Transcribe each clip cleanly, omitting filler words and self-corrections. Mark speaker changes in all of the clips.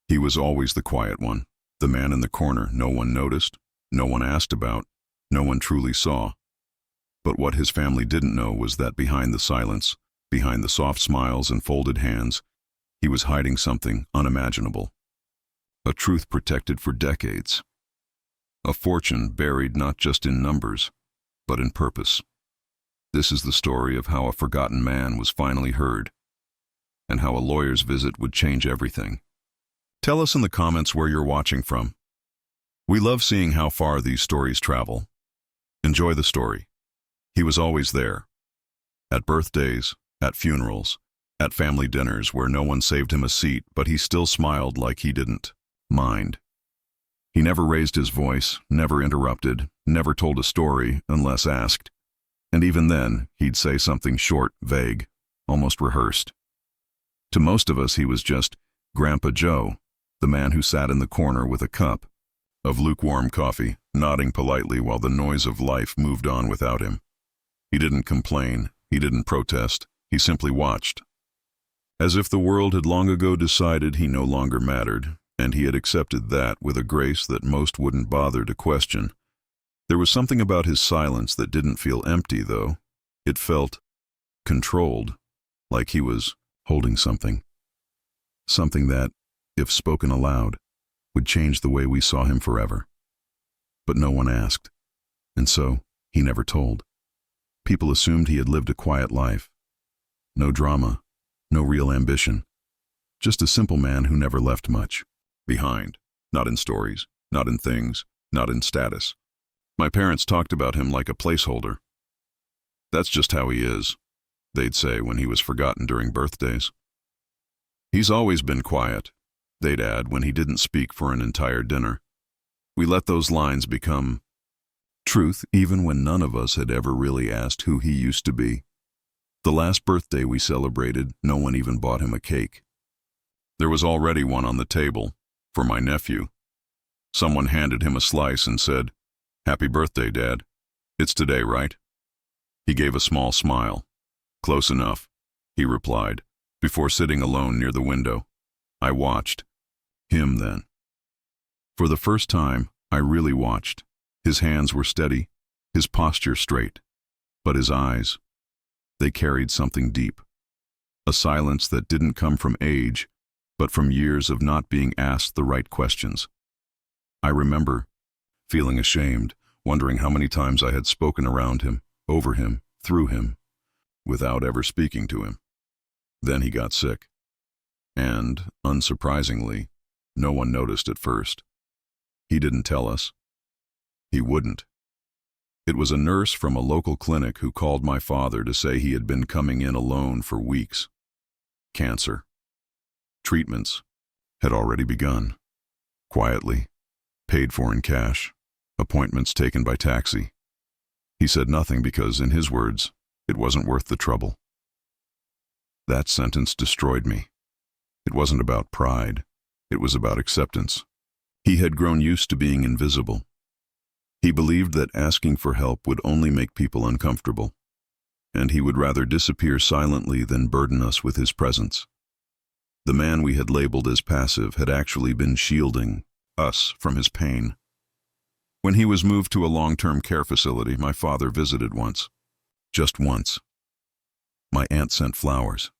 Speaker 1: He was always the quiet one, the man in the corner no one noticed, no one asked about, no one truly saw. But what his family didn't know was that behind the silence, behind the soft smiles and folded hands, he was hiding something unimaginable. A truth protected for decades. A fortune buried not just in numbers, but in purpose. This is the story of how a forgotten man was finally heard, and how a lawyer's visit would change everything. Tell us in the comments where you're watching from. We love seeing how far these stories travel. Enjoy the story. He was always there. At birthdays, at funerals, at family dinners where no one saved him a seat, but he still smiled like he didn't mind. He never raised his voice, never interrupted, never told a story unless asked. And even then, he'd say something short, vague, almost rehearsed. To most of us, he was just Grandpa Joe, the man who sat in the corner with a cup of lukewarm coffee, nodding politely while the noise of life moved on without him. He didn't complain, he didn't protest, he simply watched. As if the world had long ago decided he no longer mattered, and he had accepted that with a grace that most wouldn't bother to question. There was something about his silence that didn't feel empty, though. It felt controlled, like he was holding something. Something that, if spoken aloud, would change the way we saw him forever. But no one asked, and so he never told. People assumed he had lived a quiet life. No drama, no real ambition. Just a simple man who never left much behind, not in stories, not in things, not in status. My parents talked about him like a placeholder. That's just how he is, they'd say when he was forgotten during birthdays. He's always been quiet, they'd add when he didn't speak for an entire dinner. We let those lines become truth even when none of us had ever really asked who he used to be. The last birthday we celebrated, no one even bought him a cake. There was already one on the table, for my nephew. Someone handed him a slice and said, "Happy birthday, Dad. It's today, right?" He gave a small smile. "Close enough," he replied, before sitting alone near the window. I watched. Him then. For the first time, I really watched. His hands were steady, his posture straight, but his eyes, they carried something deep. A silence that didn't come from age, but from years of not being asked the right questions. I remember feeling ashamed, wondering how many times I had spoken around him, over him, through him, without ever speaking to him. Then he got sick. And, unsurprisingly, no one noticed at first. He didn't tell us. He wouldn't. It was a nurse from a local clinic who called my father to say he had been coming in alone for weeks. Cancer. Treatments had already begun. Quietly, paid for in cash, appointments taken by taxi. He said nothing because, in his words, it wasn't worth the trouble. That sentence destroyed me. It wasn't about pride. It was about acceptance. He had grown used to being invisible. He believed that asking for help would only make people uncomfortable, and he would rather disappear silently than burden us with his presence. The man we had labeled as passive had actually been shielding us from his pain. When he was moved to a long-term care facility, my father visited once. Just once. My aunt sent flowers.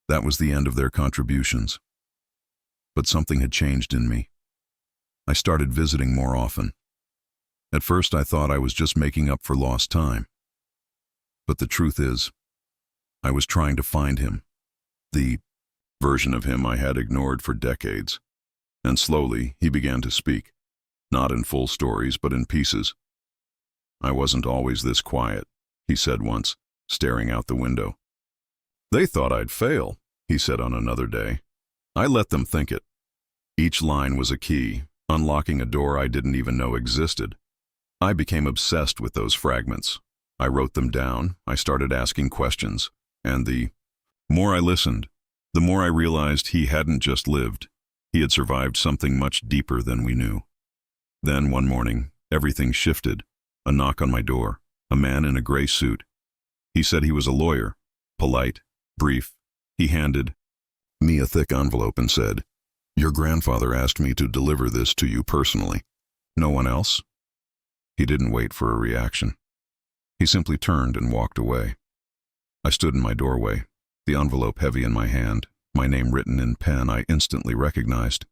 Speaker 1: That was the end of their contributions. But something had changed in me. I started visiting more often. At first I thought I was just making up for lost time. But the truth is, I was trying to find him, the version of him I had ignored for decades. And slowly he began to speak, not in full stories but in pieces. "I wasn't always this quiet," he said once, staring out the window. "They thought I'd fail," he said on another day. "I let them think it." Each line was a key, unlocking a door I didn't even know existed. I became obsessed with those fragments. I wrote them down, I started asking questions, and the more I listened, the more I realized he hadn't just lived. He had survived something much deeper than we knew. Then one morning, everything shifted. A knock on my door, a man in a gray suit. He said he was a lawyer, polite, brief. He handed me a thick envelope and said, Your grandfather asked me to deliver this to you personally. No one else? He didn't wait for a reaction. He simply turned and walked away. I stood in my doorway, the envelope heavy in my hand, my name written in pen I instantly recognized.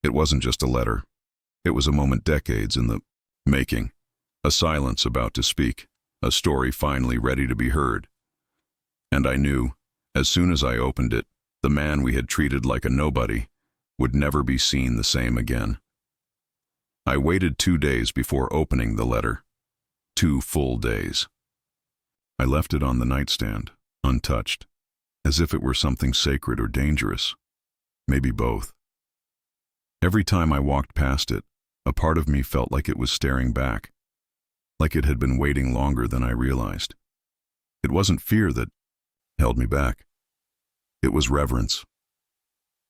Speaker 1: It wasn't just a letter. It was a moment decades in the making, a silence about to speak, a story finally ready to be heard. And I knew, as soon as I opened it, the man we had treated like a nobody would never be seen the same again. I waited 2 days before opening the letter. 2 full days. I left it on the nightstand, untouched, as if it were something sacred or dangerous. Maybe both. Every time I walked past it, a part of me felt like it was staring back, like it had been waiting longer than I realized. It wasn't fear that held me back. It was reverence.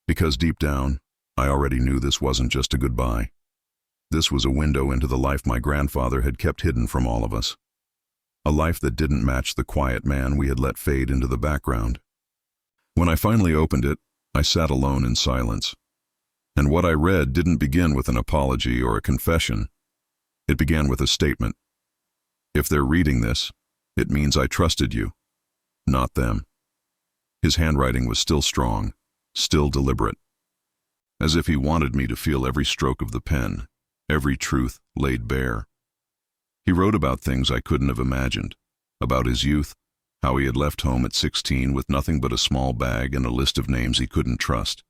Speaker 1: Because deep down, I already knew this wasn't just a goodbye. This was a window into the life my grandfather had kept hidden from all of us. A life that didn't match the quiet man we had let fade into the background. When I finally opened it, I sat alone in silence. And what I read didn't begin with an apology or a confession. It began with a statement. If they're reading this, it means I trusted you, not them. His handwriting was still strong, still deliberate, as if he wanted me to feel every stroke of the pen, every truth laid bare. He wrote about things I couldn't have imagined, about his youth, how he had left home at 16 with nothing but a small bag and a list of names he couldn't trust.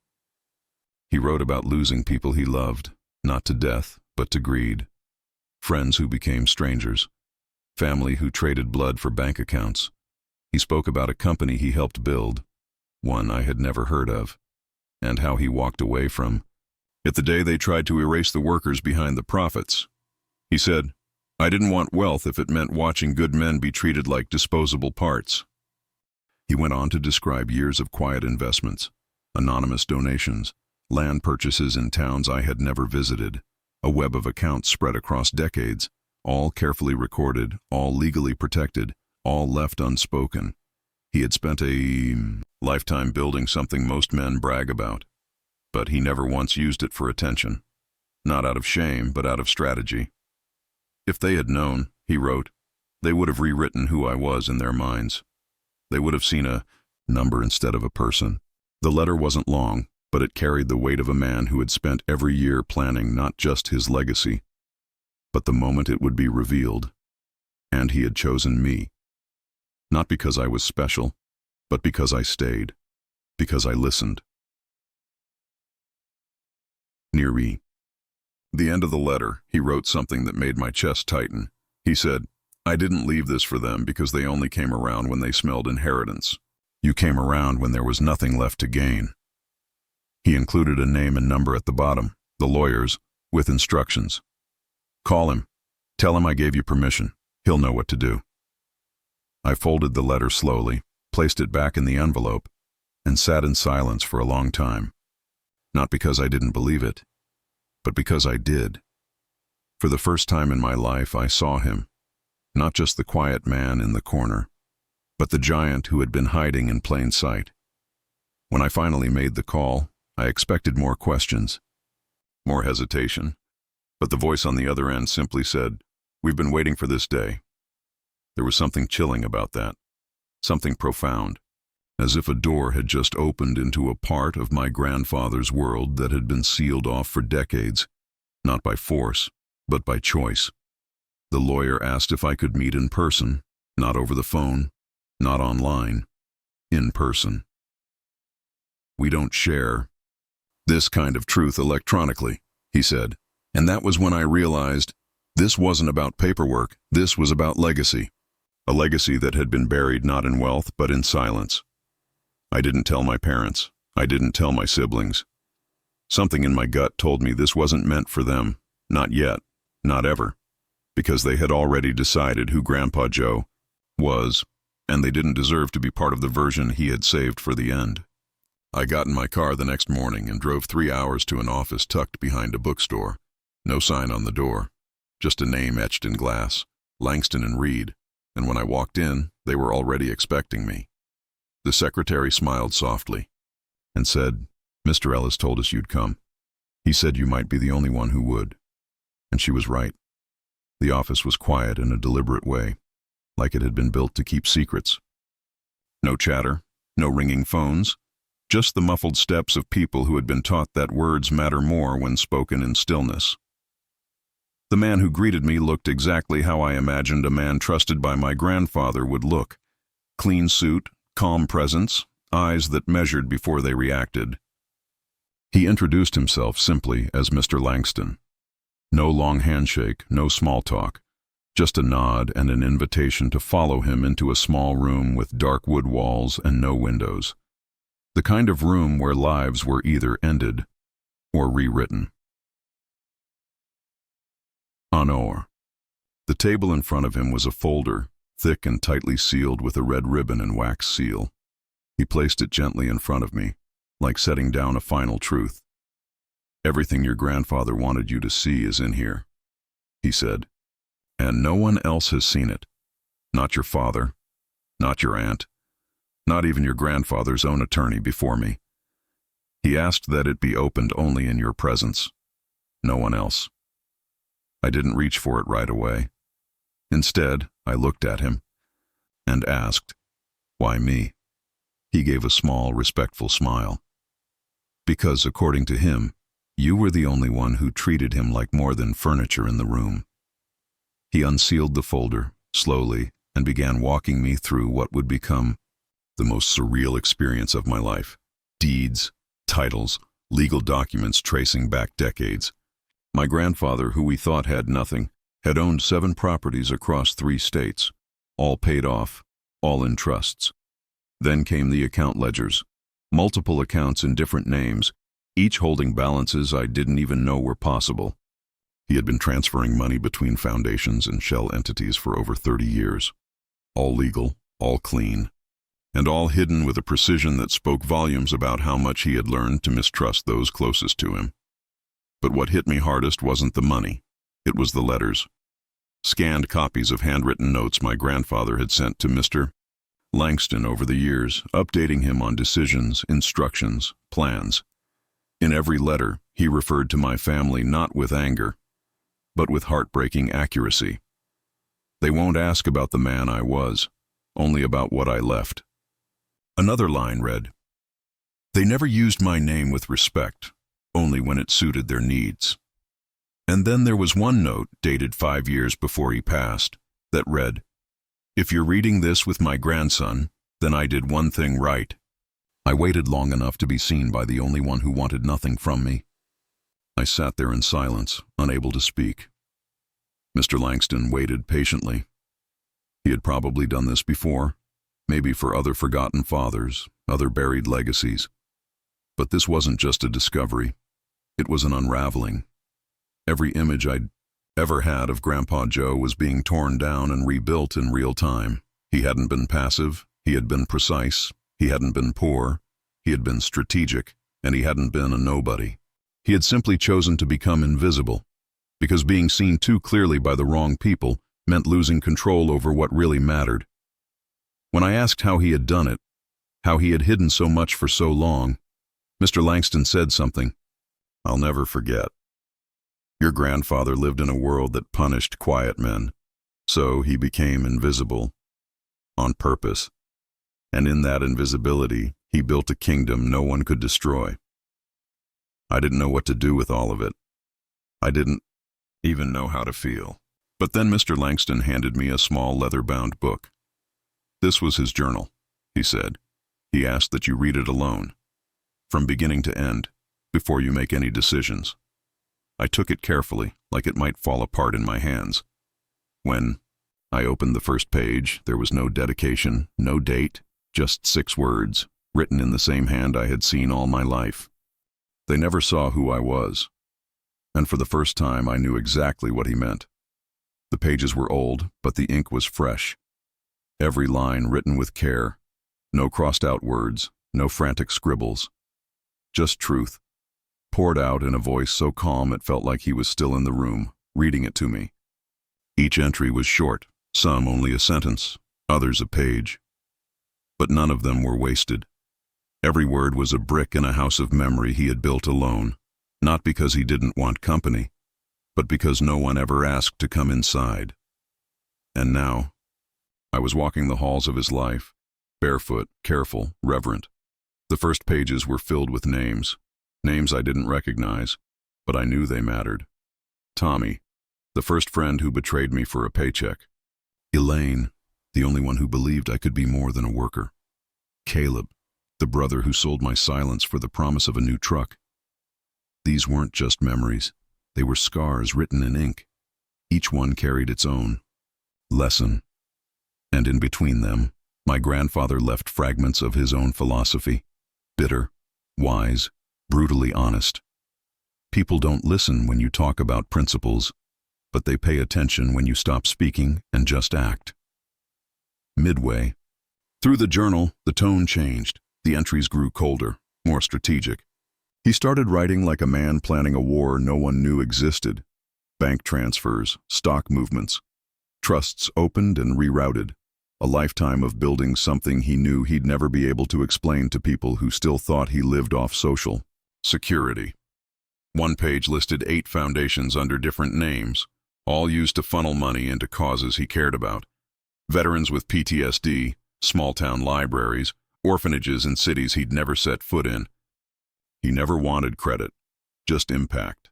Speaker 1: He wrote about losing people he loved, not to death, but to greed, friends who became strangers, family who traded blood for bank accounts. He spoke about a company he helped build, one I had never heard of, and how he walked away from it the day they tried to erase the workers behind the profits. He said, I didn't want wealth if it meant watching good men be treated like disposable parts. He went on to describe years of quiet investments, anonymous donations, land purchases in towns I had never visited, a web of accounts spread across decades, all carefully recorded, all legally protected, all left unspoken. He had spent a lifetime building something most men brag about, but he never once used it for attention. Not out of shame, but out of strategy. If they had known, he wrote, they would have rewritten who I was in their minds. They would have seen a number instead of a person. The letter wasn't long, but it carried the weight of a man who had spent every year planning not just his legacy, but the moment it would be revealed. And he had chosen me. Not because I was special, but because I stayed, because I listened. Near me. The end of the letter, he wrote something that made my chest tighten. He said, I didn't leave this for them because they only came around when they smelled inheritance. You came around when there was nothing left to gain. He included a name and number at the bottom, the lawyer's, with instructions. Call him. Tell him I gave you permission. He'll know what to do. I folded the letter slowly, placed it back in the envelope, and sat in silence for a long time. Not because I didn't believe it, but because I did. For the first time in my life, I saw him, not just the quiet man in the corner, but the giant who had been hiding in plain sight. When I finally made the call, I expected more questions, more hesitation, but the voice on the other end simply said, We've been waiting for this day. There was something chilling about that, something profound, as if a door had just opened into a part of my grandfather's world that had been sealed off for decades, not by force, but by choice. The lawyer asked if I could meet in person, not over the phone, not online, in person. We don't share this kind of truth electronically, he said, and that was when I realized this wasn't about paperwork, this was about legacy. A legacy that had been buried not in wealth, but in silence. I didn't tell my parents. I didn't tell my siblings. Something in my gut told me this wasn't meant for them. Not yet. Not ever. Because they had already decided who Grandpa Joe was, and they didn't deserve to be part of the version he had saved for the end. I got in my car the next morning and drove 3 hours to an office tucked behind a bookstore. No sign on the door. Just a name etched in glass. Langston and Reed. And when I walked in, they were already expecting me. The secretary smiled softly and said, Mr. Ellis told us you'd come. He said you might be the only one who would. And she was right. The office was quiet in a deliberate way, like it had been built to keep secrets. No chatter, no ringing phones, just the muffled steps of people who had been taught that words matter more when spoken in stillness. The man who greeted me looked exactly how I imagined a man trusted by my grandfather would look. Clean suit, calm presence, eyes that measured before they reacted. He introduced himself simply as Mr. Langston. No long handshake, no small talk, just a nod and an invitation to follow him into a small room with dark wood walls and no windows. The kind of room where lives were either ended or rewritten. Honor. The table in front of him was a folder, thick and tightly sealed with a red ribbon and wax seal. He placed it gently in front of me, like setting down a final truth. "Everything your grandfather wanted you to see is in here," he said. "And no one else has seen it. Not your father, not your aunt, not even your grandfather's own attorney before me. He asked that it be opened only in your presence. No one else." I didn't reach for it right away. Instead, I looked at him and asked, "Why me?" He gave a small, respectful smile. "Because, according to him, you were the only one who treated him like more than furniture in the room." He unsealed the folder, slowly, and began walking me through what would become the most surreal experience of my life. Deeds, titles, legal documents tracing back decades. My grandfather, who we thought had nothing, had owned 7 properties across 3 states, all paid off, all in trusts. Then came the account ledgers, multiple accounts in different names, each holding balances I didn't even know were possible. He had been transferring money between foundations and shell entities for over 30 years. All legal, all clean, and all hidden with a precision that spoke volumes about how much he had learned to mistrust those closest to him. But what hit me hardest wasn't the money. It was the letters. Scanned copies of handwritten notes my grandfather had sent to Mr. Langston over the years, updating him on decisions, instructions, plans. In every letter, he referred to my family not with anger, but with heartbreaking accuracy. "They won't ask about the man I was, only about what I left." Another line read, "They never used my name with respect, only when it suited their needs." And then there was one note, dated 5 years before he passed, that read, "If you're reading this with my grandson, then I did one thing right." I waited long enough to be seen by the only one who wanted nothing from me. I sat there in silence, unable to speak. Mr. Langston waited patiently. He had probably done this before, maybe for other forgotten fathers, other buried legacies. But this wasn't just a discovery. It was an unraveling. Every image I'd ever had of Grandpa Joe was being torn down and rebuilt in real time. He hadn't been passive, he had been precise, he hadn't been poor, he had been strategic, and he hadn't been a nobody. He had simply chosen to become invisible, because being seen too clearly by the wrong people meant losing control over what really mattered. When I asked how he had done it, how he had hidden so much for so long, Mr. Langston said something I'll never forget. "Your grandfather lived in a world that punished quiet men, so he became invisible, on purpose. And in that invisibility, he built a kingdom no one could destroy. I didn't know what to do with all of it. I didn't even know how to feel. But then Mr. Langston handed me a small leather-bound book. This was his journal," he said. "He asked that you read it alone, from beginning to end, before you make any decisions." I took it carefully, like it might fall apart in my hands. When I opened the first page, there was no dedication, no date, just 6 words, written in the same hand I had seen all my life. They never saw who I was, and for the first time I knew exactly what he meant. The pages were old, but the ink was fresh. Every line written with care, no crossed-out words, no frantic scribbles. Just truth, poured out in a voice so calm it felt like he was still in the room, reading it to me. Each entry was short, some only a sentence, others a page. But none of them were wasted. Every word was a brick in a house of memory he had built alone, not because he didn't want company, but because no one ever asked to come inside. And now, I was walking the halls of his life, barefoot, careful, reverent. The first pages were filled with names I didn't recognize, but I knew they mattered. Tommy, the first friend who betrayed me for a paycheck. Elaine, the only one who believed I could be more than a worker. Caleb, the brother who sold my silence for the promise of a new truck. These weren't just memories. They were scars written in ink. Each one carried its own lesson. And in between them, my grandfather left fragments of his own philosophy. Bitter, wise, brutally honest. People don't listen when you talk about principles, but they pay attention when you stop speaking and just act. Midway. Through the journal, the tone changed. The entries grew colder, more strategic. He started writing like a man planning a war no one knew existed. Bank transfers, stock movements. Trusts opened and rerouted. A lifetime of building something he knew he'd never be able to explain to people who still thought he lived off social security. One page listed 8 foundations under different names, all used to funnel money into causes he cared about. Veterans with PTSD, small-town libraries, orphanages in cities he'd never set foot in. He never wanted credit, just impact.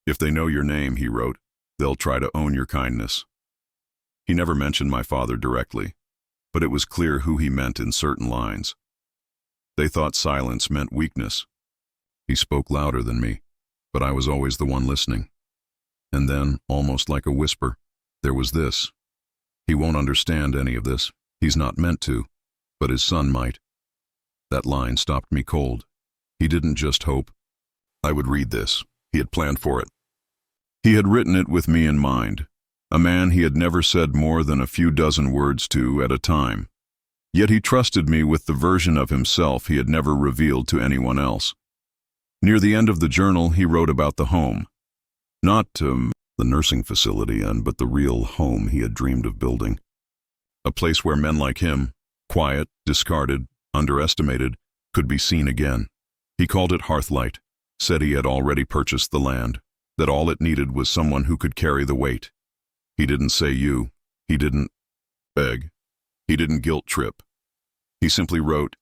Speaker 1: If they know your name, he wrote, they'll try to own your kindness. He never mentioned my father directly, but it was clear who he meant in certain lines. They thought silence meant weakness. He spoke louder than me, but I was always the one listening. And then, almost like a whisper, there was this. He won't understand any of this. He's not meant to, but his son might. That line stopped me cold. He didn't just hope I would read this. He had planned for it. He had written it with me in mind, a man he had never said more than a few dozen words to at a time. Yet he trusted me with the version of himself he had never revealed to anyone else. Near the end of the journal, he wrote about the home. Not the nursing facility, but the real home he had dreamed of building. A place where men like him, quiet, discarded, underestimated, could be seen again. He called it Hearthlight, said he had already purchased the land, that all it needed was someone who could carry the weight. He didn't say you. He didn't beg. He didn't guilt trip. He simply wrote,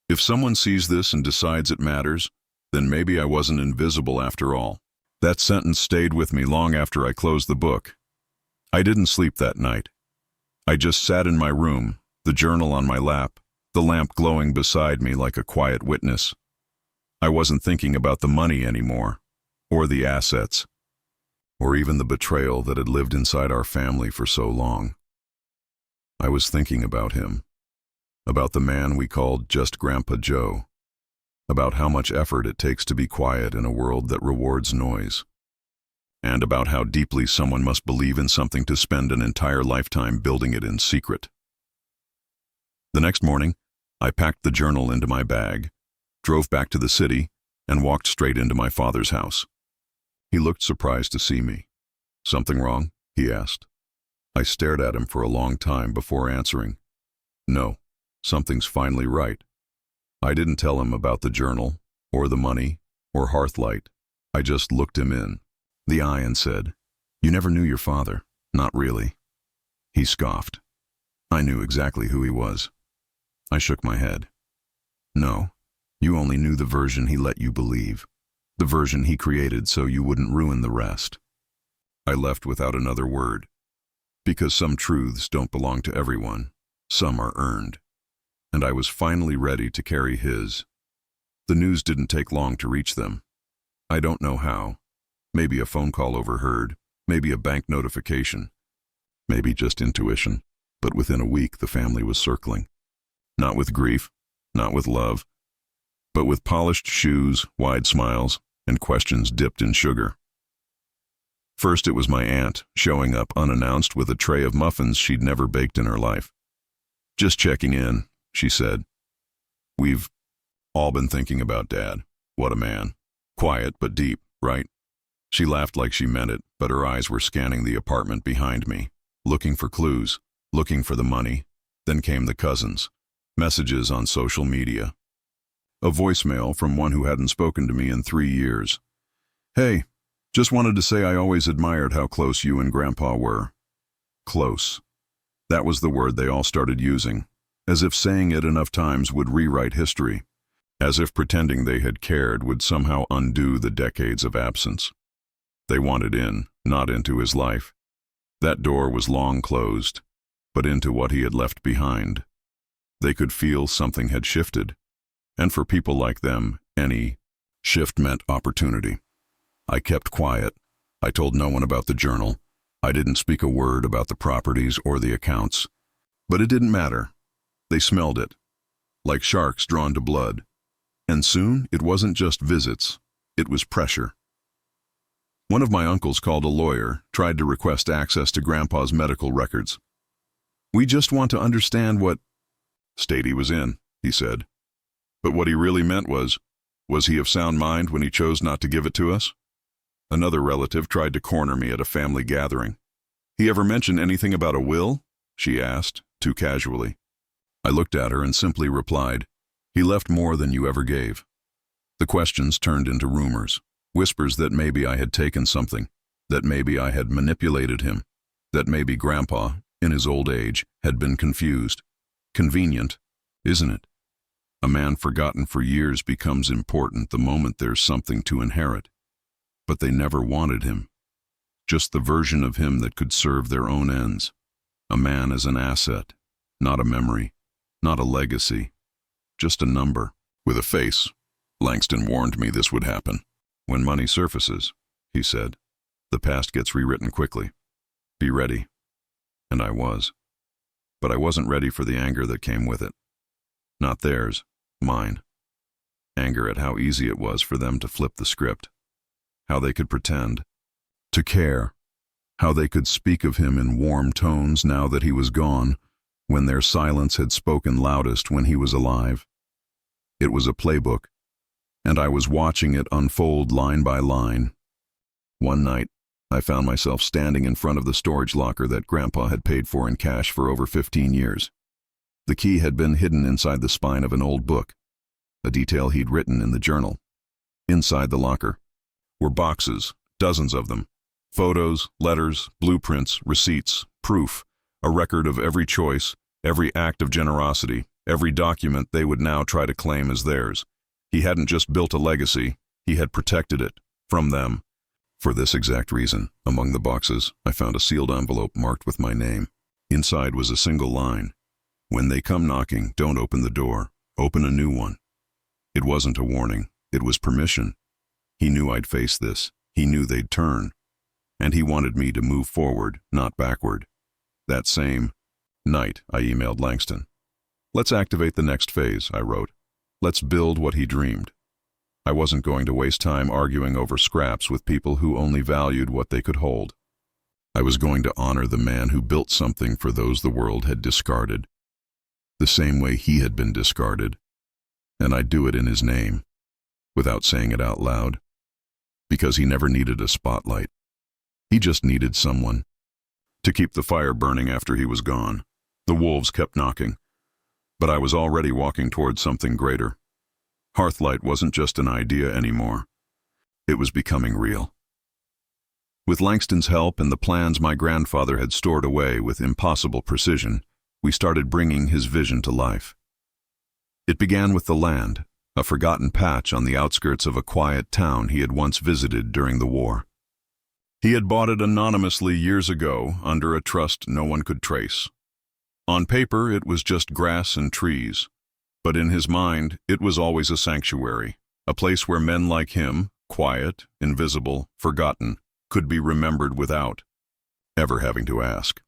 Speaker 1: if someone sees this and decides it matters, then maybe I wasn't invisible after all. That sentence stayed with me long after I closed the book. I didn't sleep that night. I just sat in my room, the journal on my lap, the lamp glowing beside me like a quiet witness. I wasn't thinking about the money anymore, or the assets, or even the betrayal that had lived inside our family for so long. I was thinking about him, about the man we called just Grandpa Joe, about how much effort it takes to be quiet in a world that rewards noise, and about how deeply someone must believe in something to spend an entire lifetime building it in secret. The next morning, I packed the journal into my bag, drove back to the city, and walked straight into my father's house. He looked surprised to see me. Something wrong? He asked. I stared at him for a long time before answering. No, something's finally right. I didn't tell him about the journal, or the money, or Hearthlight. I just looked him in the eye and said, you never knew your father. Not really. He scoffed. I knew exactly who he was. I shook my head. No, you only knew the version he let you believe, the version he created so you wouldn't ruin the rest. I left without another word, because some truths don't belong to everyone, some are earned. And I was finally ready to carry his. The news didn't take long to reach them. I don't know how. Maybe a phone call overheard, maybe a bank notification, maybe just intuition. But within a week, the family was circling. Not with grief, not with love, but with polished shoes, wide smiles, and questions dipped in sugar. First, it was my aunt, showing up unannounced with a tray of muffins she'd never baked in her life. Just checking in, she said. We've all been thinking about Dad. What a man. Quiet but deep, right? She laughed like she meant it, but her eyes were scanning the apartment behind me, looking for clues, looking for the money. Then came the cousins, messages on social media, A voicemail from one who hadn't spoken to me in 3 years. Hey, just wanted to say I always admired how close you and Grandpa were. Close. That was the word they all started using, as if saying it enough times would rewrite history, as if pretending they had cared would somehow undo the decades of absence. They wanted in, not into his life. That door was long closed, but into what he had left behind. They could feel something had shifted, and for people like them, any shift meant opportunity. I kept quiet. I told no one about the journal. I didn't speak a word about the properties or the accounts. But it didn't matter. They smelled it, like sharks drawn to blood. And soon, it wasn't just visits, it was pressure. One of my uncles called a lawyer, tried to request access to Grandpa's medical records. We just want to understand what state he was in, he said. But what he really meant was he of sound mind when he chose not to give it to us? Another relative tried to corner me at a family gathering. He ever mentioned anything about a will? She asked, too casually. I looked at her and simply replied, he left more than you ever gave. The questions turned into rumors, whispers that maybe I had taken something, that maybe I had manipulated him, that maybe Grandpa, in his old age, had been confused. Convenient, isn't it? A man forgotten for years becomes important the moment there's something to inherit. But they never wanted him. Just the version of him that could serve their own ends. A man as an asset, not a memory, not a legacy, just a number with a face. Langston warned me this would happen. When money surfaces, he said, the past gets rewritten quickly. Be ready. And I was. But I wasn't ready for the anger that came with it. Not theirs, mine. Anger at how easy it was for them to flip the script. How they could pretend to care, how they could speak of him in warm tones now that he was gone, when their silence had spoken loudest when he was alive. It was a playbook, and I was watching it unfold line by line. One night, I found myself standing in front of the storage locker that Grandpa had paid for in cash for over 15 years. The key had been hidden inside the spine of an old book, a detail he'd written in the journal. Inside the locker were boxes, dozens of them. Photos, letters, blueprints, receipts, proof, a record of every choice, every act of generosity, every document they would now try to claim as theirs. He hadn't just built a legacy, he had protected it, from them. For this exact reason, among the boxes, I found a sealed envelope marked with my name. Inside was a single line. When they come knocking, don't open the door, open a new one. It wasn't a warning, it was permission. He knew I'd face this. He knew they'd turn. And he wanted me to move forward, not backward. That same night, I emailed Langston. Let's activate the next phase, I wrote. Let's build what he dreamed. I wasn't going to waste time arguing over scraps with people who only valued what they could hold. I was going to honor the man who built something for those the world had discarded, the same way he had been discarded. And I'd do it in his name, without saying it out loud. Because he never needed a spotlight. He just needed someone to keep the fire burning after he was gone. The wolves kept knocking, but I was already walking towards something greater. Hearthlight wasn't just an idea anymore. It was becoming real. With Langston's help and the plans my grandfather had stored away with impossible precision, we started bringing his vision to life. It began with the land, a forgotten patch on the outskirts of a quiet town he had once visited during the war. He had bought it anonymously years ago under a trust no one could trace. On paper, it was just grass and trees, but in his mind, it was always a sanctuary, a place where men like him, quiet, invisible, forgotten, could be remembered without ever having to ask.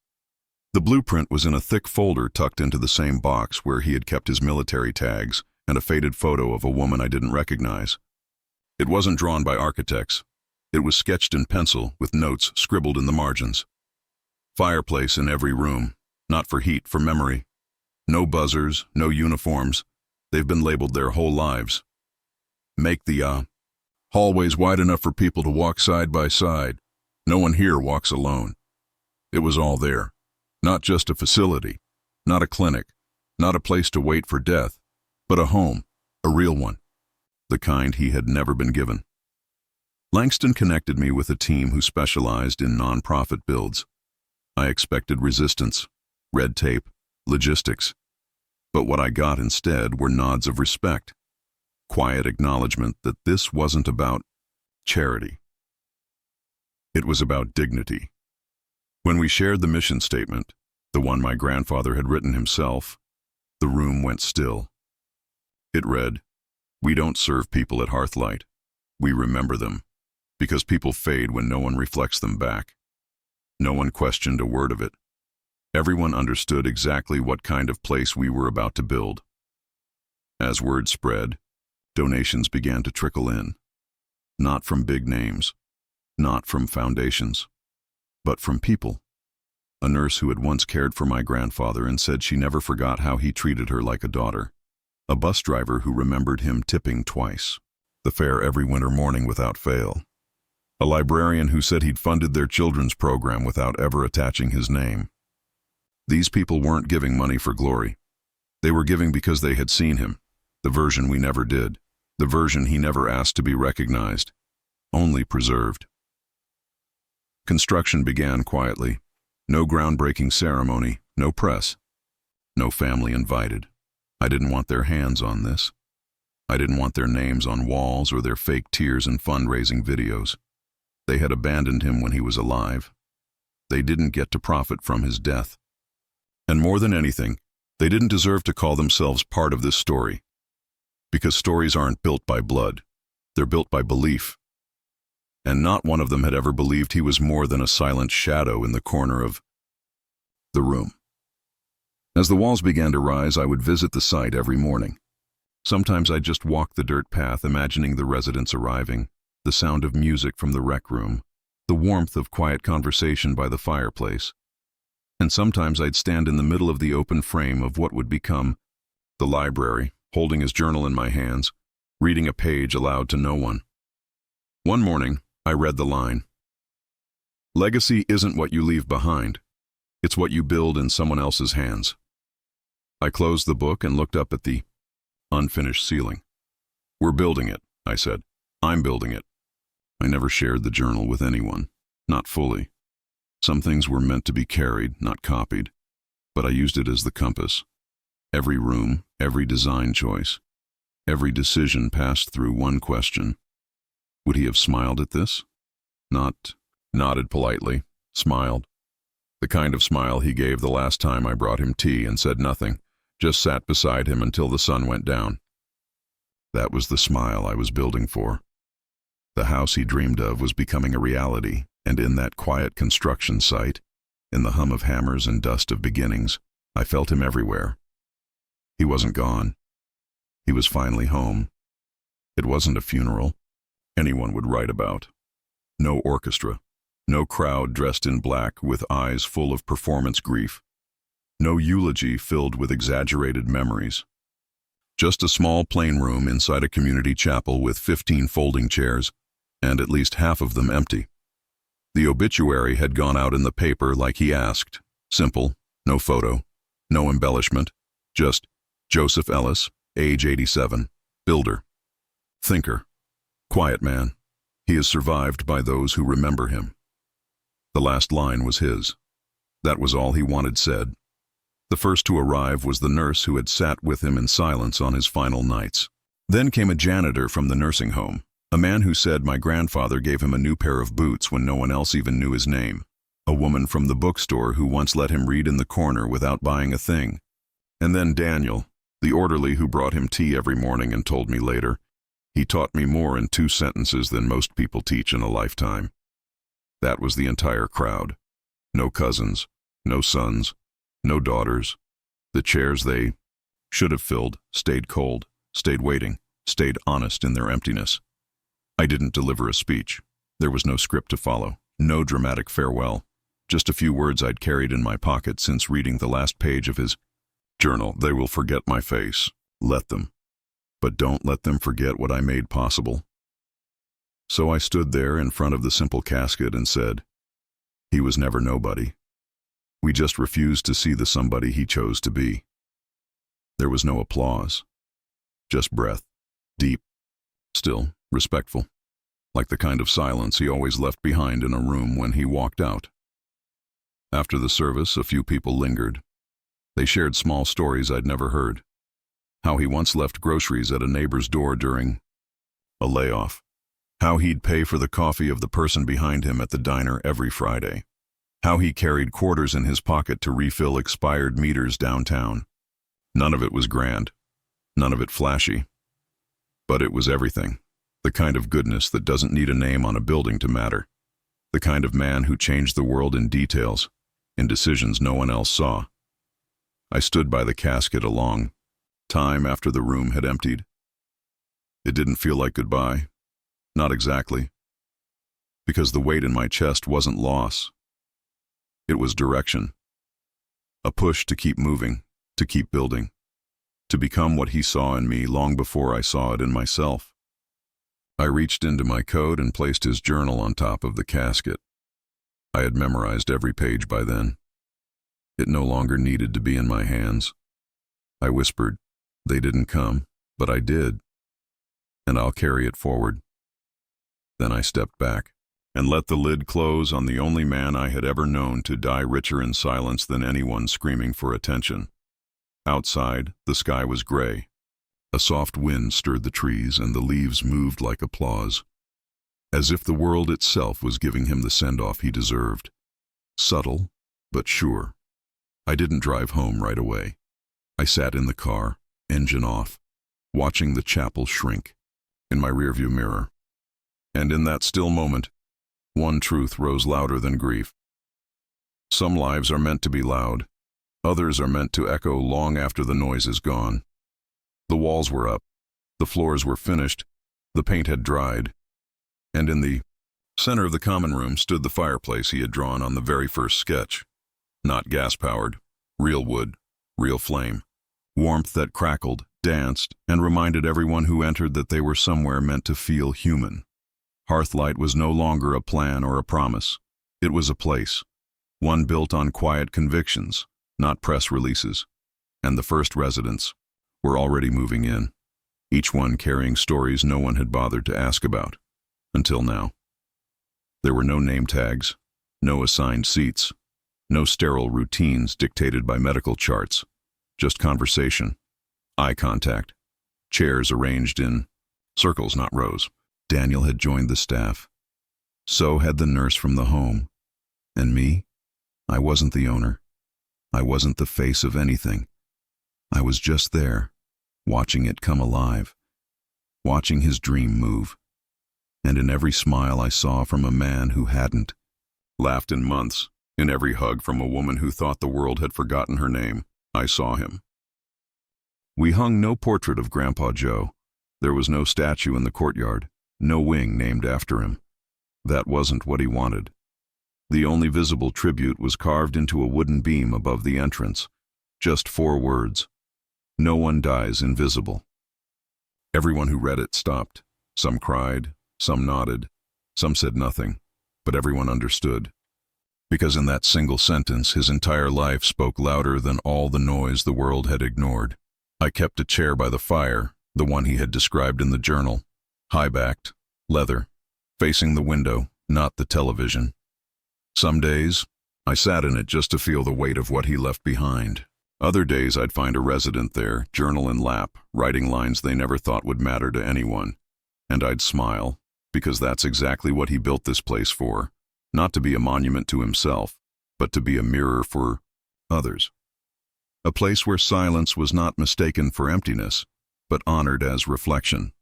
Speaker 1: The blueprint was in a thick folder tucked into the same box where he had kept his military tags and a faded photo of a woman I didn't recognize. It wasn't drawn by architects. It was sketched in pencil with notes scribbled in the margins. Fireplace in every room, not for heat, for memory. No buzzers, no uniforms. They've been labeled their whole lives. Make the hallways wide enough for people to walk side by side. No one here walks alone. It was all there. Not just a facility, not a clinic, not a place to wait for death, but a home, A real one, the kind he had never been given. Langston connected me with a team who specialized in non-profit builds. I expected resistance, red tape, logistics. But what I got instead were nods of respect, quiet acknowledgement that this wasn't about charity. It was about dignity. When we shared the mission statement, the one my grandfather had written himself, the room went still. It read, "We don't serve people at Hearthlight. We remember them, because people fade when no one reflects them back." No one questioned a word of it. Everyone understood exactly what kind of place we were about to build. As word spread, donations began to trickle in. Not from big names, not from foundations, but from people. A nurse who had once cared for my grandfather and said she never forgot how he treated her like a daughter. A bus driver who remembered him tipping twice, the fare every winter morning without fail. A librarian who said he'd funded their children's program without ever attaching his name. These people weren't giving money for glory. They were giving because they had seen him, the version we never did, the version he never asked to be recognized, only preserved. Construction began quietly. No groundbreaking ceremony, no press, no family invited. I didn't want their hands on this. I didn't want their names on walls or their fake tears in fundraising videos. They had abandoned him when he was alive. They didn't get to profit from his death. And more than anything, they didn't deserve to call themselves part of this story. Because stories aren't built by blood, they're built by belief. And not one of them had ever believed he was more than a silent shadow in the corner of the room. As the walls began to rise, I would visit the site every morning. Sometimes I'd just walk the dirt path, imagining the residents arriving, the sound of music from the rec room, the warmth of quiet conversation by the fireplace. And sometimes I'd stand in the middle of the open frame of what would become the library, holding his journal in my hands, reading a page aloud to no one. One morning, I read the line, "Legacy isn't what you leave behind. It's what you build in someone else's hands." I closed the book and looked up at the unfinished ceiling. "We're building it," I said. "I'm building it." I never shared the journal with anyone, not fully. Some things were meant to be carried, not copied, but I used it as the compass. Every room, every design choice, every decision passed through one question. Would he have smiled at this? Nodded politely, smiled. The kind of smile he gave the last time I brought him tea and said nothing, just sat beside him until the sun went down. That was the smile I was building for. The house he dreamed of was becoming a reality, and in that quiet construction site, in the hum of hammers and dust of beginnings, I felt him everywhere. He wasn't gone. He was finally home. It wasn't a funeral anyone would write about. No orchestra, no crowd dressed in black with eyes full of performance grief, no eulogy filled with exaggerated memories. Just a small plain room inside a community chapel with 15 folding chairs, and at least half of them empty. The obituary had gone out in the paper like he asked, simple, no photo, no embellishment, just Joseph Ellis, age 87, builder, thinker, quiet man. He is survived by those who remember him. The last line was his. That was all he wanted said. The first to arrive was the nurse who had sat with him in silence on his final nights. Then came a janitor from the nursing home, a man who said my grandfather gave him a new pair of boots when no one else even knew his name, a woman from the bookstore who once let him read in the corner without buying a thing. And then Daniel, the orderly who brought him tea every morning and told me later, he taught me more in 2 sentences than most people teach in a lifetime. That was the entire crowd. No cousins, no sons, no daughters. The chairs they should have filled stayed cold, stayed waiting, stayed honest in their emptiness. I didn't deliver a speech. There was no script to follow, no dramatic farewell, just a few words I'd carried in my pocket since reading the last page of his journal. They will forget my face. Let them. But don't let them forget what I made possible. So I stood there in front of the simple casket and said, he was never nobody. We just refused to see the somebody he chose to be. There was no applause, just breath. Deep, still, respectful, like the kind of silence he always left behind in a room when he walked out. After the service, a few people lingered. They shared small stories I'd never heard. How he once left groceries at a neighbor's door during a layoff. How he'd pay for the coffee of the person behind him at the diner every Friday. How he carried quarters in his pocket to refill expired meters downtown. None of it was grand. None of it flashy. But it was everything. The kind of goodness that doesn't need a name on a building to matter. The kind of man who changed the world in details, in decisions no one else saw. I stood by the casket a long time after the room had emptied. It didn't feel like goodbye. Not exactly. Because the weight in my chest wasn't loss. It was direction. A push to keep moving, to keep building, to become what he saw in me long before I saw it in myself. I reached into my coat and placed his journal on top of the casket. I had memorized every page by then. It no longer needed to be in my hands. I whispered, "They didn't come, but I did, and I'll carry it forward." Then I stepped back and let the lid close on the only man I had ever known to die richer in silence than anyone screaming for attention. Outside, the sky was gray. A soft wind stirred the trees and the leaves moved like applause, as if the world itself was giving him the send-off he deserved. Subtle, but sure. I didn't drive home right away. I sat in the car, engine off, watching the chapel shrink in my rearview mirror. And in that still moment, one truth rose louder than grief. Some lives are meant to be loud. Others are meant to echo long after the noise is gone. The walls were up. The floors were finished. The paint had dried. And in the center of the common room stood the fireplace he had drawn on the very first sketch. Not gas-powered. Real wood. Real flame. Warmth that crackled, danced, and reminded everyone who entered that they were somewhere meant to feel human. Hearthlight was no longer a plan or a promise. It was a place. One built on quiet convictions, not press releases. And the first residents were already moving in, each one carrying stories no one had bothered to ask about, until now. There were no name tags, no assigned seats, no sterile routines dictated by medical charts, just conversation, eye contact, chairs arranged in circles, not rows. Daniel had joined the staff. So had the nurse from the home. And me? I wasn't the owner. I wasn't the face of anything. I was just there, watching it come alive, watching his dream move. And in every smile I saw from a man who hadn't laughed in months, in every hug from a woman who thought the world had forgotten her name, I saw him. We hung no portrait of Grandpa Joe. There was no statue in the courtyard, no wing named after him. That wasn't what he wanted. The only visible tribute was carved into a wooden beam above the entrance. Just 4 words. No one dies invisible. Everyone who read it stopped. Some cried, some nodded, some said nothing, but everyone understood. Because in that single sentence, his entire life spoke louder than all the noise the world had ignored. I kept a chair by the fire, the one he had described in the journal. High-backed, leather, facing the window, not the television. Some days, I sat in it just to feel the weight of what he left behind. Other days I'd find a resident there, journal in lap, writing lines they never thought would matter to anyone. And I'd smile, because that's exactly what he built this place for. Not to be a monument to himself, but to be a mirror for others. A place where silence was not mistaken for emptiness, but honored as reflection.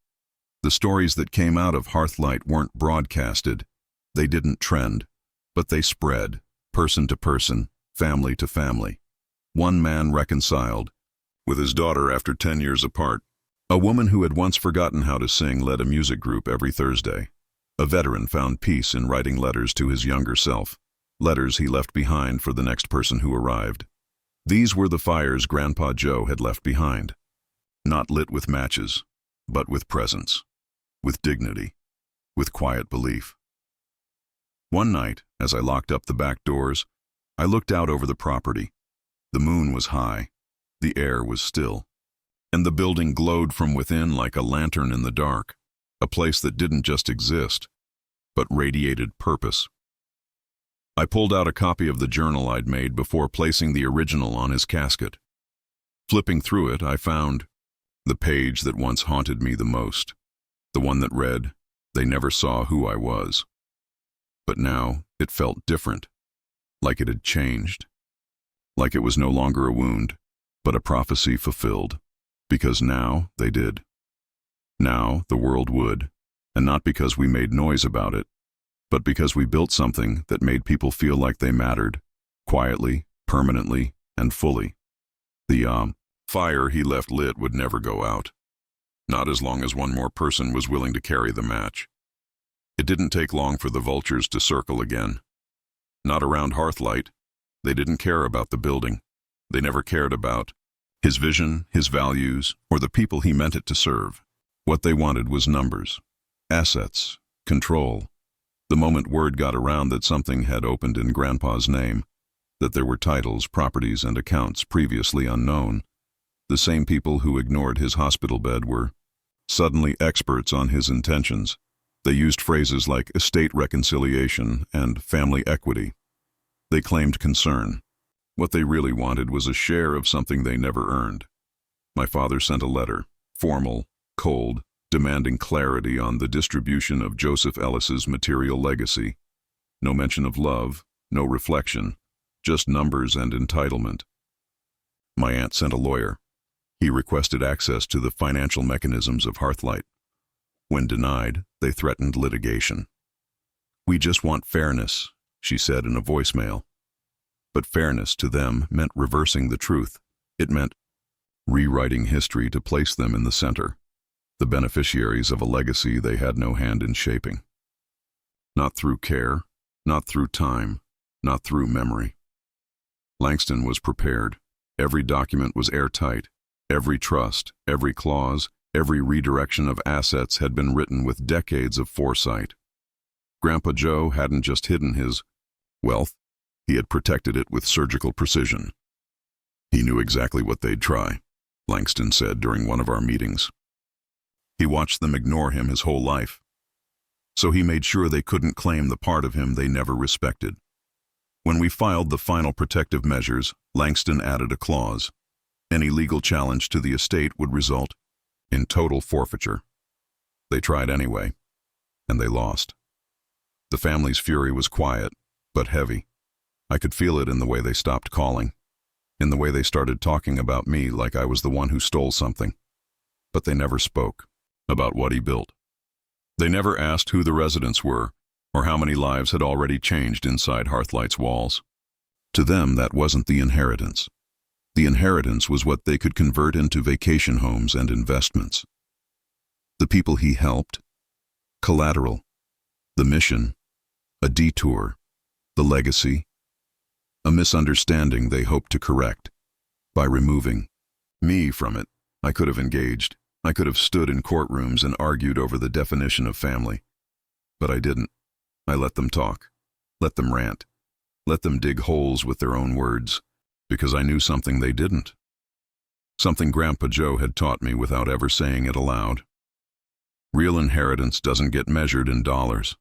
Speaker 1: The stories that came out of Hearthlight weren't broadcasted. They didn't trend, but they spread, person to person, family to family. One man reconciled with his daughter after 10 years apart. A woman who had once forgotten how to sing led a music group every Thursday. A veteran found peace in writing letters to his younger self, letters he left behind for the next person who arrived. These were the fires Grandpa Joe had left behind, not lit with matches, but with presence, with dignity, with quiet belief. One night, as I locked up the back doors, I looked out over the property. The moon was high, the air was still, and the building glowed from within like a lantern in the dark, a place that didn't just exist, but radiated purpose. I pulled out a copy of the journal I'd made before placing the original on his casket. Flipping through it, I found the page that once haunted me the most, the one that read, "They never saw who I was." But now it felt different, like it had changed, like it was no longer a wound, but a prophecy fulfilled, because now they did. Now the world would, and not because we made noise about it, but because we built something that made people feel like they mattered, quietly, permanently, and fully. The fire he left lit would never go out, not as long as one more person was willing to carry the match. It didn't take long for the vultures to circle again. Not around Hearthlight. They didn't care about the building. They never cared about his vision, his values, or the people he meant it to serve. What they wanted was numbers, assets, control. The moment word got around that something had opened in Grandpa's name, that there were titles, properties, and accounts previously unknown, the same people who ignored his hospital bed were suddenly experts on his intentions. They used phrases like estate reconciliation and family equity. They claimed concern. What they really wanted was a share of something they never earned. My father sent a letter, formal, cold, demanding clarity on the distribution of Joseph Ellis's material legacy. No mention of love, no reflection, just numbers and entitlement. My aunt sent a lawyer. He requested access to the financial mechanisms of Hearthlight. When denied, they threatened litigation. "We just want fairness," she said in a voicemail. But fairness to them meant reversing the truth. It meant rewriting history to place them in the center, the beneficiaries of a legacy they had no hand in shaping. Not through care, not through time, not through memory. Langston was prepared. Every document was airtight. Every trust, every clause, every redirection of assets had been written with decades of foresight. Grandpa Joe hadn't just hidden his wealth, he had protected it with surgical precision. He knew exactly what they'd try, Langston said during one of our meetings. He watched them ignore him his whole life. So he made sure they couldn't claim the part of him they never respected. When we filed the final protective measures, Langston added a clause. Any legal challenge to the estate would result in total forfeiture. They tried anyway, and they lost. The family's fury was quiet, but heavy. I could feel it in the way they stopped calling, in the way they started talking about me like I was the one who stole something. But they never spoke about what he built. They never asked who the residents were, or how many lives had already changed inside Hearthlight's walls. To them, that wasn't the inheritance. The inheritance was what they could convert into vacation homes and investments. The people he helped, collateral, the mission, a detour, the legacy, a misunderstanding they hoped to correct. By removing me from it, I could have engaged. I could have stood in courtrooms and argued over the definition of family. But I didn't. I let them talk, let them rant, let them dig holes with their own words, because I knew something they didn't. Something Grandpa Joe had taught me without ever saying it aloud. Real inheritance doesn't get measured in dollars.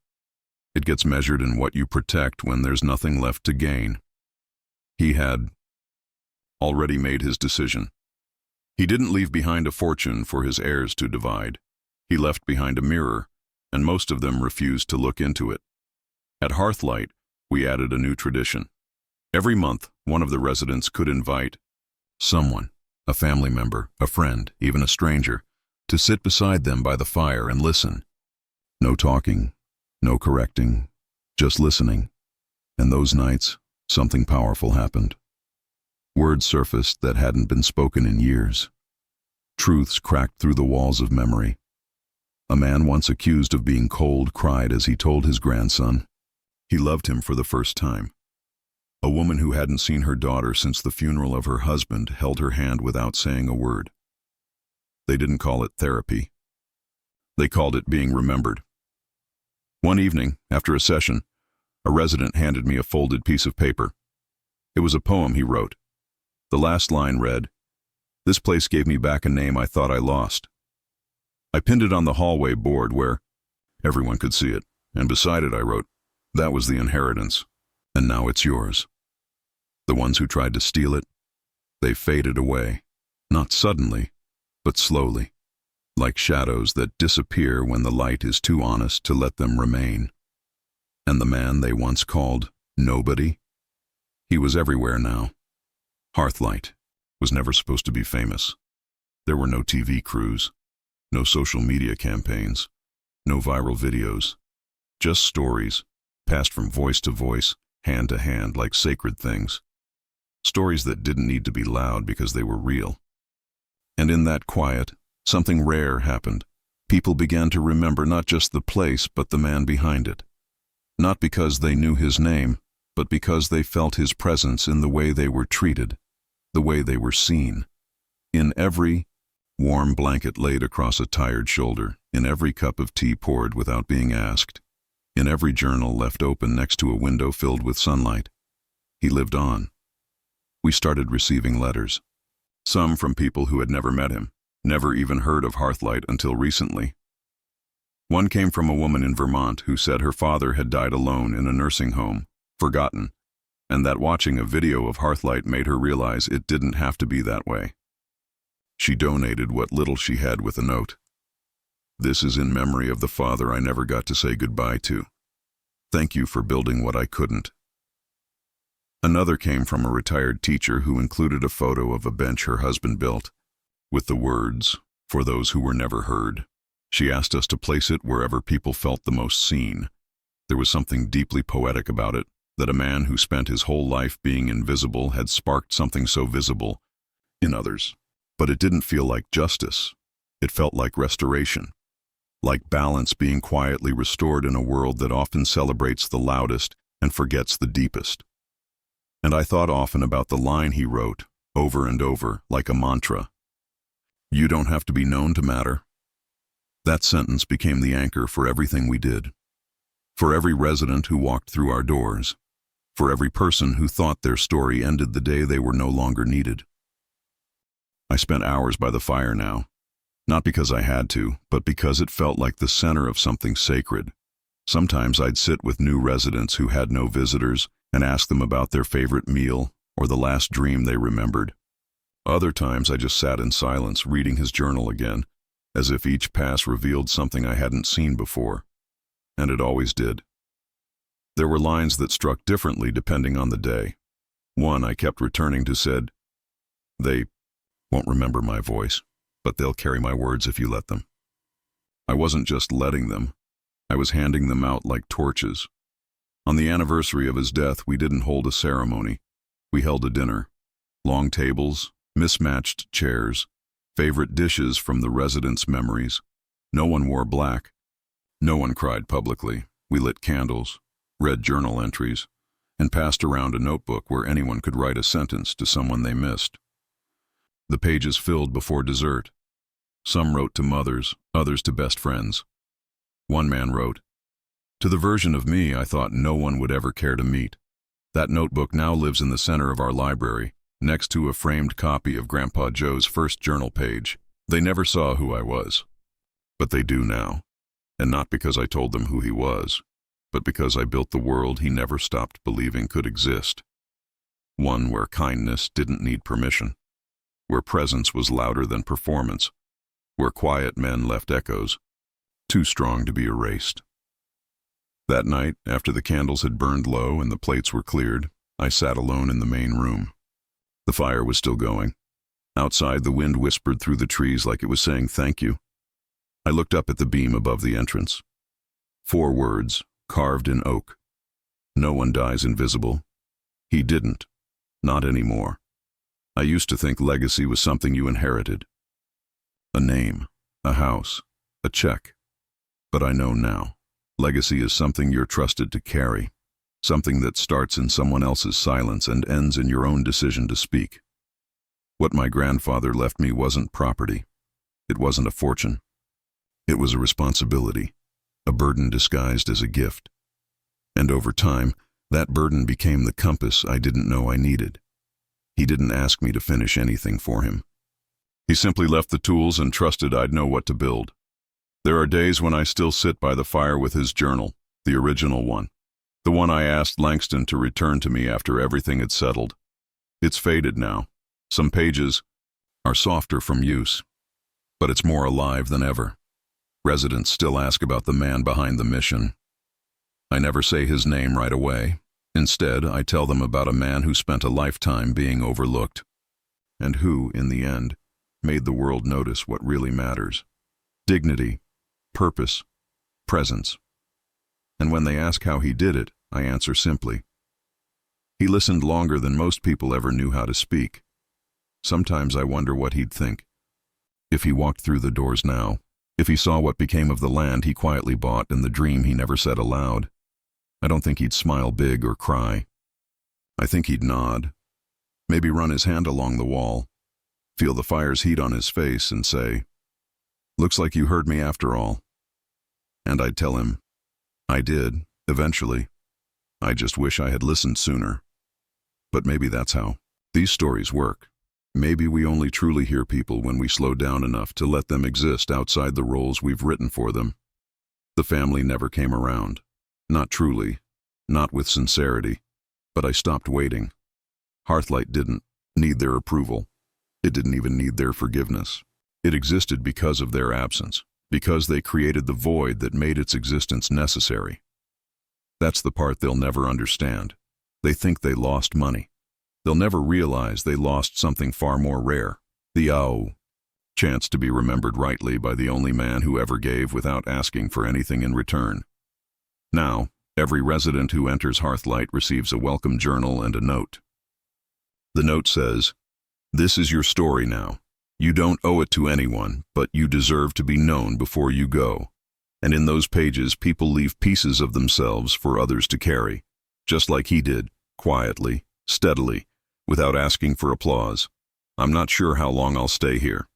Speaker 1: It gets measured in what you protect when there's nothing left to gain. He had already made his decision. He didn't leave behind a fortune for his heirs to divide. He left behind a mirror, and most of them refused to look into it. At Hearthlight, we added a new tradition. Every month, one of the residents could invite someone, a family member, a friend, even a stranger, to sit beside them by the fire and listen. No talking, no correcting, just listening. And those nights, something powerful happened. Words surfaced that hadn't been spoken in years. Truths cracked through the walls of memory. A man once accused of being cold cried as he told his grandson he loved him for the first time. A woman who hadn't seen her daughter since the funeral of her husband held her hand without saying a word. They didn't call it therapy. They called it being remembered. One evening, after a session, a resident handed me a folded piece of paper. It was a poem he wrote. The last line read, This place gave me back a name I thought I lost. I pinned it on the hallway board where everyone could see it, and beside it I wrote, "That was the inheritance, and now it's yours." The ones who tried to steal it, they faded away, not suddenly, but slowly, like shadows that disappear when the light is too honest to let them remain. And the man they once called nobody, he was everywhere now. Hearthlight was never supposed to be famous. There were no TV crews, no social media campaigns, no viral videos, just stories, passed from voice to voice, hand to hand like sacred things. Stories that didn't need to be loud because they were real. And in that quiet, something rare happened. People began to remember not just the place, but the man behind it. Not because they knew his name, but because they felt his presence in the way they were treated, the way they were seen. In every warm blanket laid across a tired shoulder, in every cup of tea poured without being asked, in every journal left open next to a window filled with sunlight. He lived on. We started receiving letters. Some from people who had never met him, never even heard of Hearthlight until recently. One came from a woman in Vermont who said her father had died alone in a nursing home, forgotten, and that watching a video of Hearthlight made her realize it didn't have to be that way. She donated what little she had with a note. "This is in memory of the father I never got to say goodbye to. Thank you for building what I couldn't." Another came from a retired teacher who included a photo of a bench her husband built, with the words, "For those who were never heard." She asked us to place it wherever people felt the most seen. There was something deeply poetic about it, that a man who spent his whole life being invisible had sparked something so visible in others. But it didn't feel like justice. It felt like restoration, like balance being quietly restored in a world that often celebrates the loudest and forgets the deepest. And I thought often about the line he wrote, over and over, like a mantra. "You don't have to be known to matter." That sentence became the anchor for everything we did. For every resident who walked through our doors. For every person who thought their story ended the day they were no longer needed. I spent hours by the fire now, not because I had to, but because it felt like the center of something sacred. Sometimes I'd sit with new residents who had no visitors and ask them about their favorite meal or the last dream they remembered. Other times I just sat in silence, reading his journal again, as if each pass revealed something I hadn't seen before. And it always did. There were lines that struck differently depending on the day. One I kept returning to said, "They won't remember my voice, but they'll carry my words if you let them." I wasn't just letting them. I was handing them out like torches. On the anniversary of his death, we didn't hold a ceremony. We held a dinner. Long tables, mismatched chairs, favorite dishes from the residents' memories. No one wore black. No one cried publicly. We lit candles, read journal entries, and passed around a notebook where anyone could write a sentence to someone they missed. The pages filled before dessert. Some wrote to mothers, others to best friends. One man wrote, "To the version of me I thought no one would ever care to meet. That notebook now lives in the center of our library, next to a framed copy of Grandpa Joe's first journal page. They never saw who I was, but they do now. And not because I told them who he was, but because I built the world he never stopped believing could exist. One where kindness didn't need permission, where presence was louder than performance, where quiet men left echoes, too strong to be erased." That night, after the candles had burned low and the plates were cleared, I sat alone in the main room. The fire was still going. Outside, the wind whispered through the trees like it was saying thank you. I looked up at the beam above the entrance. 4 words, carved in oak. "No one dies invisible." He didn't. Not anymore. I used to think legacy was something you inherited. A name, a house, a check. But I know now. Legacy is something you're trusted to carry. Something that starts in someone else's silence and ends in your own decision to speak. What my grandfather left me wasn't property. It wasn't a fortune. It was a responsibility, a burden disguised as a gift. And over time, that burden became the compass I didn't know I needed. He didn't ask me to finish anything for him. He simply left the tools and trusted I'd know what to build. There are days when I still sit by the fire with his journal, the original one. The one I asked Langston to return to me after everything had settled. It's faded now. Some pages are softer from use, but it's more alive than ever. Residents still ask about the man behind the mission. I never say his name right away. Instead, I tell them about a man who spent a lifetime being overlooked, and who, in the end, made the world notice what really matters: dignity, purpose, presence. And when they ask how he did it, I answer simply: he listened longer than most people ever knew how to speak. Sometimes I wonder what he'd think if he walked through the doors now, if he saw what became of the land he quietly bought and the dream he never said aloud. I don't think he'd smile big or cry. I think he'd nod, maybe run his hand along the wall, feel the fire's heat on his face and say, "Looks like you heard me after all." And I'd tell him, I did, eventually. I just wish I had listened sooner. But maybe that's how these stories work. Maybe we only truly hear people when we slow down enough to let them exist outside the roles we've written for them. The family never came around. Not truly, not with sincerity, but I stopped waiting. Hearthlight didn't need their approval. It didn't even need their forgiveness. It existed because of their absence, because they created the void that made its existence necessary. That's the part they'll never understand. They think they lost money. They'll never realize they lost something far more rare: the chance to be remembered rightly by the only man who ever gave without asking for anything in return. Now, every resident who enters Hearthlight receives a welcome journal and a note. The note says, "This is your story now. You don't owe it to anyone, but you deserve to be known before you go." And in those pages, people leave pieces of themselves for others to carry, just like he did, quietly, steadily, without asking for applause. I'm not sure how long I'll stay here.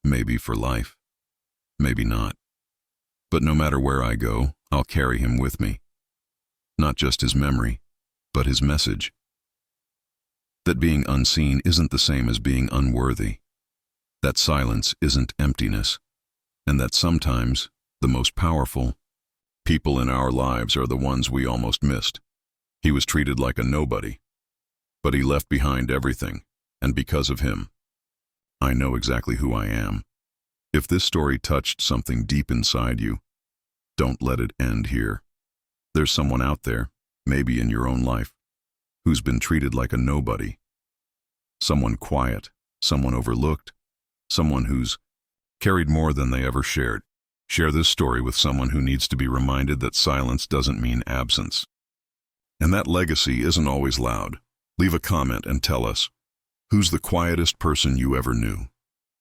Speaker 1: Maybe for life. Maybe not. But no matter where I go, I'll carry him with me. Not just his memory, but his message. That being unseen isn't the same as being unworthy. That silence isn't emptiness. And that sometimes the most powerful people in our lives are the ones we almost missed. He was treated like a nobody, but he left behind everything, and because of him, I know exactly who I am. If this story touched something deep inside you, don't let it end here. There's someone out there, maybe in your own life, who's been treated like a nobody. Someone quiet, someone overlooked, someone who's carried more than they ever shared. Share this story with someone who needs to be reminded that silence doesn't mean absence. And that legacy isn't always loud. Leave a comment and tell us, who's the quietest person you ever knew?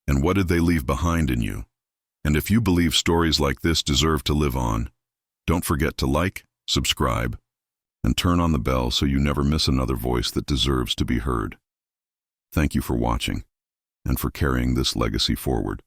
Speaker 1: And what did they leave behind in you? And if you believe stories like this deserve to live on, don't forget to like, subscribe, and turn on the bell so you never miss another voice that deserves to be heard. Thank you for watching and for carrying this legacy forward.